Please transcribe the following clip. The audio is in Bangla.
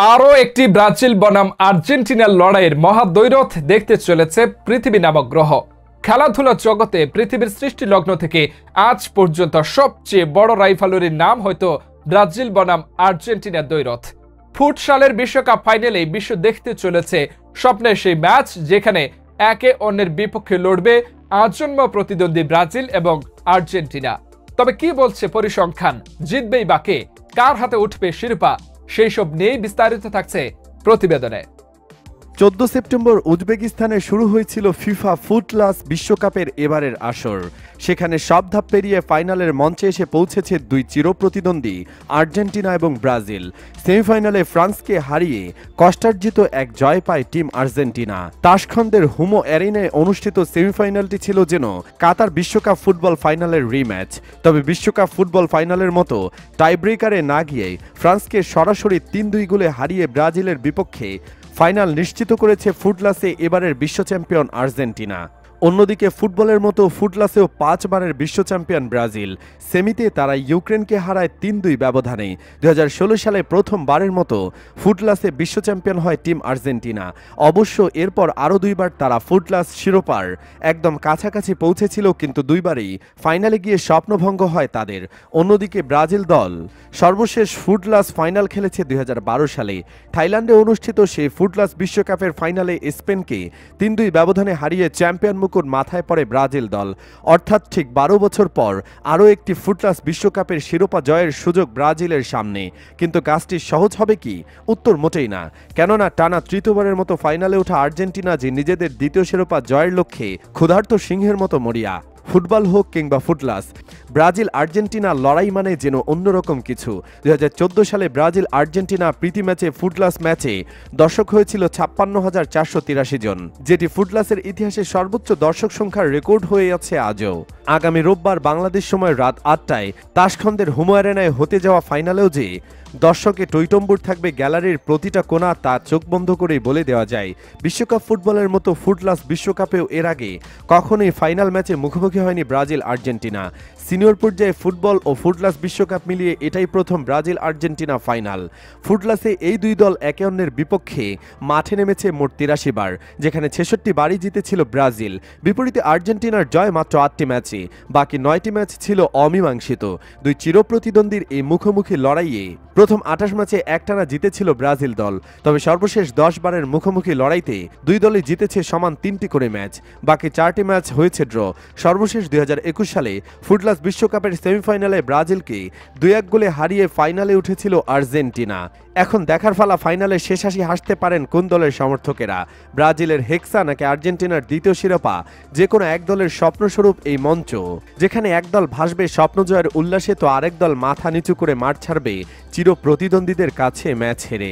আরও একটি ব্রাজিল বনাম আর্জেন্টিনার লড়াইয়ের মহাদ্বৈরথ দেখতে চলেছে পৃথিবী নামক গ্রহ। খেলাধুলা জগতে পৃথিবীর সৃষ্টি লগ্ন থেকে আজ পর্যন্ত সবচেয়ে বড় রাইভালরির নাম হয়তো ব্রাজিল বনাম আর্জেন্টিনার দ্বৈরথ। ফুটসালের বিশ্বকাপ ফাইনালে বিশ্ব দেখতে চলেছে স্বপ্নের সেই ম্যাচ, যেখানে একে অন্যের বিপক্ষে লড়বে আজন্ম প্রতিদ্বন্দ্বী ব্রাজিল এবং আর্জেন্টিনা। তবে কি বলছে পরিসংখ্যান, জিতবেই বা কে, কার হাতে উঠবে শিরোপা, সেই সব নিয়েই বিস্তারিত থাকছে প্রতিবেদনে। 14 সেপ্টেম্বর উজবেকিস্তানে শুরু হয়েছিল ফিফা ফুটলাস বিশ্বকাপের এবারের আসর। সেখানে সব ধাপ পেরিয়ে ফাইনালের মঞ্চে এসে পৌঁছেছে দুই চিরপ্রতিদ্বন্দ্বী আর্জেন্টিনা এবং ব্রাজিল। সেমিফাইনালে ফ্রান্সকে হারিয়ে কষ্টার্জিত এক জয় পায় টিম আর্জেন্টিনা। তাশখন্দের হুমো অ্যারিনায় অনুষ্ঠিত সেমিফাইনালটি ছিল যেন কাতার বিশ্বকাপ ফুটবল ফাইনালের রিম্যাচ। তবে বিশ্বকাপ ফুটবল ফাইনালের মতো টাইব্রেকারে না গিয়ে ফ্রান্সকে সরাসরি 3-2 গোলে হারিয়ে ব্রাজিলের বিপক্ষে ফাইনাল নিশ্চিত করেছে ফুটলাসে এবারের বিশ্ব চ্যাম্পিয়ন আর্জেন্টিনা। অন্যদিকে ফুটবলের মতো ফুটলাসেও 5 বারের বিশ্ব চ্যাম্পিয়ন ব্রাজিল। সেমিতে তারা ইউক্রেনকে হারায় 3-2 ব্যবধানে। 2016 সালে প্রথমবারের মতো ফুটলাসে বিশ্ব চ্যাম্পিয়ন হয় টিম আর্জেন্টিনা। অবশ্য এরপর আরও 2 বার তারা ফুটলাস শিরোপার একদম কাছাকাছি পৌঁছেছিল, কিন্তু 2 বারই ফাইনালে গিয়ে স্বপ্নভঙ্গ হয় তাদের। অন্যদিকে ব্রাজিল দল সর্বশেষ ফুটলাস ফাইনাল খেলেছে 2012 সালে। থাইল্যান্ডে অনুষ্ঠিত সেই ফুটলাস বিশ্বকাপের ফাইনালে স্পেনকে 3-2 ব্যবধানে হারিয়ে চ্যাম্পিয়ন মাথায় পড়ে ব্রাজিল দল। অর্থাৎ ঠিক 12 বছর পর আরও একটি ফুটলাস বিশ্বকাপের শিরোপা জয়ের সুযোগ ব্রাজিলের সামনে। কিন্তু কাজটি সহজ হবে কি? উত্তর মোটেই না। কেননা টানা তৃতীয়বারের মতো ফাইনালে ওঠা আর্জেন্টিনা যে নিজেদের দ্বিতীয় শিরোপা জয়ের লক্ষ্যে ক্ষুধার্ত সিংহের মতো মরিয়া। ফুটবল হোক কিংবা ফুটলাস, ব্রাজিল আর্জেন্টিনা লড়াই মানে যেন অন্যরকম কিছু। 2014 সালে ব্রাজিল আর্জেন্টিনা প্রীতি ম্যাচে ফুটলাস ম্যাচে দর্শক হয়েছিল 56,483 জন, যেটি ফুটলাসের ইতিহাসে সর্বোচ্চ দর্শক সংখ্যার রেকর্ড হয়ে আছে আজও। আগামী রোববার বাংলাদেশ সময় রাত 8টায় তাশখন্দের হুমো অ্যারেনায় হতে যাওয়া ফাইনালেও যে দর্শকে টইটম্বুর থাকবে গ্যালারির প্রতিটা কোণা, তা চোখ বন্ধ করেই বলে দেওয়া যায়। বিশ্বকাপ ফুটবলের মতো ফুটলাস বিশ্বকাপেও এর আগে কখনোই ফাইনাল ম্যাচে মুখোমুখি হয়নি ব্রাজিল আর্জেন্টিনা। সিনিয়র পর্যায়ে ফুটবল ও ফুটলাস বিশ্বকাপ মিলিয়ে এটাই প্রথম ব্রাজিল আর্জেন্টিনা ফাইনাল। ফুটলাসে এই দুই দল একে অন্যের বিপক্ষে মাঠে নেমেছে মোট 83 বার, যেখানে 66 বারই জিতেছিল ব্রাজিল। বিপরীতে আর্জেন্টিনার জয় মাত্র 8টি ম্যাচে, বাকি 9টি ম্যাচ ছিল অমীমাংসিত। দুই চিরপ্রতিদ্বন্দ্বীর এই মুখোমুখি লড়াইয়ে প্রথম 28 ম্যাচে একটানা জিতেছিল ব্রাজিল দল। তবে সর্বশেষ 10 বারের মুখোমুখি লড়াইতে দুই দলই জিতেছে সমান 3টি করে ম্যাচ, বাকি 4টি ম্যাচ হয়েছে ড্র। সর্বশেষ 2021 সালে ফুটলাস বিশ্বকাপের সেমিফাইনালে ব্রাজিলকে 2-1 গোলে হারিয়ে ফাইনালে উঠেছিল আর্জেন্টিনা। এখন দেখার পালা ফাইনালে শেষ হাসি হাসতে পারেন কোন দলের সমর্থকেরা, ব্রাজিলের হেক্সা নাকি আর্জেন্টিনার দ্বিতীয় শিরোপা। যে কোনো এক দলের স্বপ্নস্বরূপ এই মঞ্চ, যেখানে এক দল ভাসবে স্বপ্নজয়ের উল্লাসে, তো আরেক দল মাথা নিচু করে মাঠ ছাড়বে চিরপ্রতিদ্বন্দ্বীদের কাছে ম্যাচ হেরে।